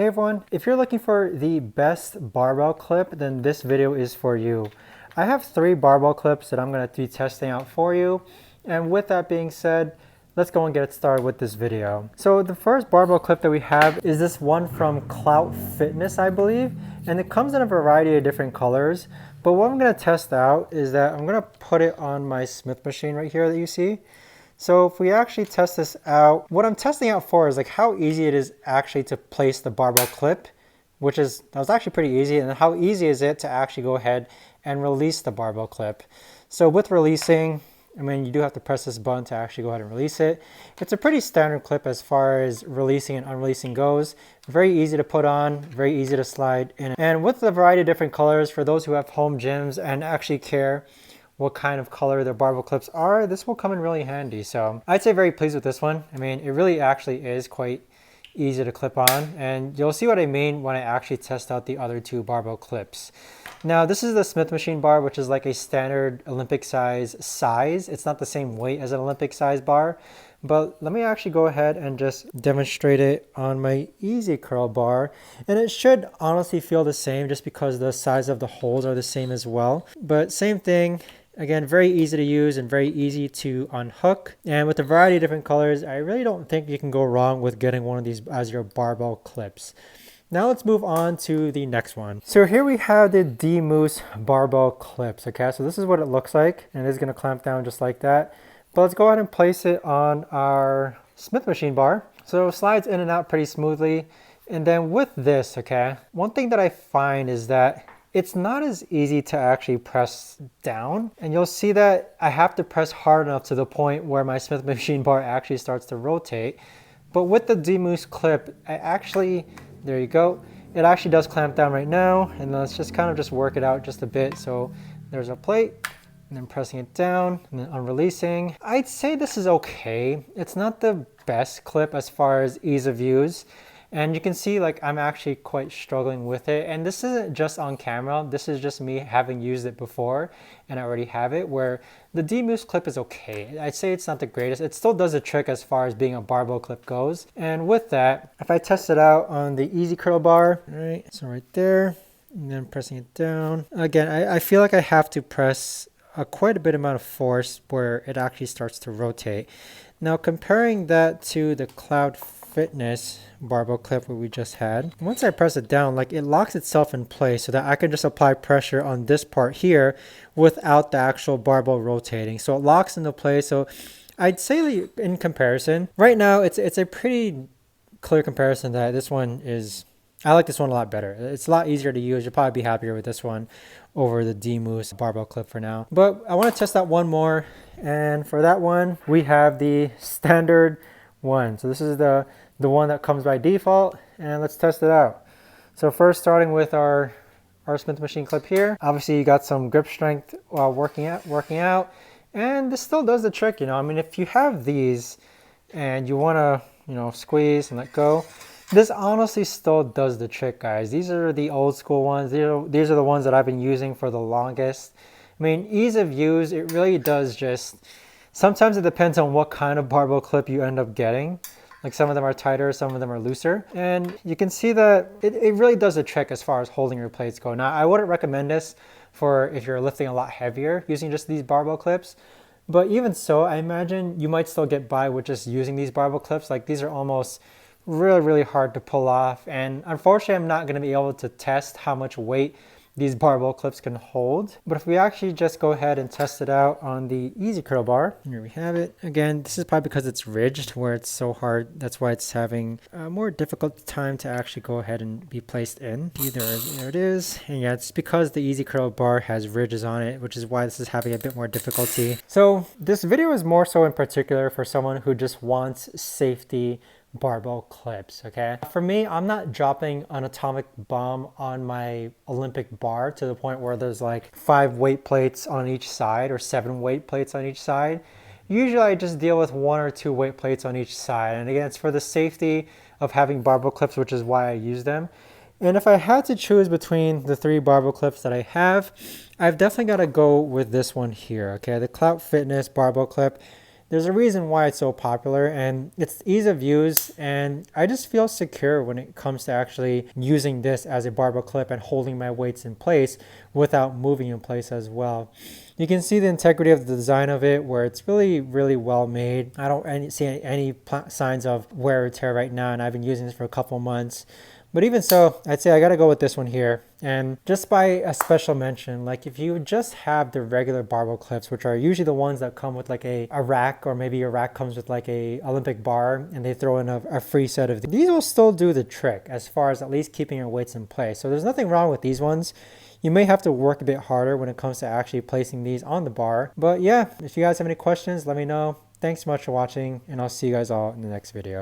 Hey everyone, if you're looking for the best barbell clip, then this video is for you. I have 3 barbell clips that I'm going to be testing out for you. And with that being said, let's go and get started with this video. So the first barbell clip that we have is this one from Clout Fitness, I believe. And it comes in a variety of different colors. But what I'm going to test out is that I'm going to put it on my Smith machine right here that you see. So if we actually test this out, what I'm testing out for is like how easy it is actually to place the barbell clip, that was actually pretty easy, and how easy is it to actually go ahead and release the barbell clip. So with releasing, I mean, you do have to press this button to actually go ahead and release it. It's a pretty standard clip as far as releasing and unreleasing goes. Very easy to put on, very easy to slide in. And with the variety of different colors, for those who have home gyms and actually care what kind of color their barbell clips are, this will come in really handy. So I'd say very pleased with this one. I mean, it really actually is quite easy to clip on, and you'll see what I mean when I actually test out the other 2 barbell clips. Now this is the Smith machine bar, which is like a standard Olympic size. It's not the same weight as an Olympic size bar, but let me actually go ahead and just demonstrate it on my easy curl bar, and it should honestly feel the same just because the size of the holes are the same as well. But same thing. Again, very easy to use and very easy to unhook. And with a variety of different colors, I really don't think you can go wrong with getting one of these as your barbell clips. Now let's move on to the next one. So here we have the D-Moose barbell clips. Okay, so this is what it looks like, and it is going to clamp down just like that. But let's go ahead and place it on our Smith machine bar. So it slides in and out pretty smoothly. And then with this, okay, one thing that I find is that it's not as easy to actually press down, and you'll see that I have to press hard enough to the point where my Smith machine bar actually starts to rotate. But with the D-Moose clip, there you go, it actually does clamp down right now, and let's just kind of just work it out just a bit. So there's a plate, and then pressing it down, and then unreleasing. I'd say this is okay. It's not the best clip as far as ease of use. And you can see like I'm actually quite struggling with it. And this isn't just on camera. This is just me having used it before and I already have it, where the D-Moose clip is okay. I'd say it's not the greatest. It still does the trick as far as being a barbell clip goes. And with that, if I test it out on the easy curl bar, all right, so right there, and then pressing it down. Again, I feel like I have to press quite a bit amount of force where it actually starts to rotate. Now comparing that to the Clout Fitness barbell clip what we just had, once I press it down, like it locks itself in place so that I can just apply pressure on this part here without the actual barbell rotating. So it locks into place. So I'd say in comparison, right now it's a pretty clear comparison that this one is, I like this one a lot better. It's a lot easier to use. You'll probably be happier with this one over the D-Moose barbell clip for now. But I want to test out one more, and for that one we have the standard one. So this is the one that comes by default, and let's test it out. So first, starting with our Smith machine clip here, obviously you got some grip strength while working out, and this still does the trick. I mean, if you have these and you want to squeeze and let go, this honestly still does the trick, guys. These are the old school ones. These are the ones that I've been using for the longest. I mean, ease of use, it really does just, sometimes it depends on what kind of barbell clip you end up getting. Like some of them are tighter, some of them are looser. And you can see that it really does the trick as far as holding your plates go. Now, I wouldn't recommend this for if you're lifting a lot heavier using just these barbell clips. But even so, I imagine you might still get by with just using these barbell clips. Like these are almost really hard to pull off. And unfortunately, I'm not going to be able to test how much weight these barbell clips can hold. But if we actually just go ahead and test it out on the easy curl bar, here we have it. Again, this is probably because it's ridged where it's so hard. That's why it's having a more difficult time to actually go ahead and be placed in. There it is. And yeah, it's because the easy curl bar has ridges on it, which is why this is having a bit more difficulty. So this video is more so in particular for someone who just wants safety barbell clips. Okay, for me, I'm not dropping an atomic bomb on my Olympic bar to the point where there's like 5 weight plates on each side or 7 weight plates on each side. Usually I just deal with 1 or 2 weight plates on each side, and again, it's for the safety of having barbell clips, which is why I use them. And if I had to choose between the 3 barbell clips that I have, I've definitely got to go with this one here. Okay, the Clout Fitness barbell clip. There's a reason why it's so popular, and it's ease of use, and I just feel secure when it comes to actually using this as a barbell clip and holding my weights in place without moving in place as well. You can see the integrity of the design of it, where it's really well made. I don't see any signs of wear or tear right now, and I've been using this for a couple months. But even so, I'd say I gotta go with this one here. And just by a special mention, like if you just have the regular barbell clips, which are usually the ones that come with like a rack, or maybe a rack comes with like a Olympic bar and they throw in a free set of these will still do the trick as far as at least keeping your weights in place. So there's nothing wrong with these ones. You may have to work a bit harder when it comes to actually placing these on the bar. But yeah, if you guys have any questions, let me know. Thanks so much for watching, and I'll see you guys all in the next video.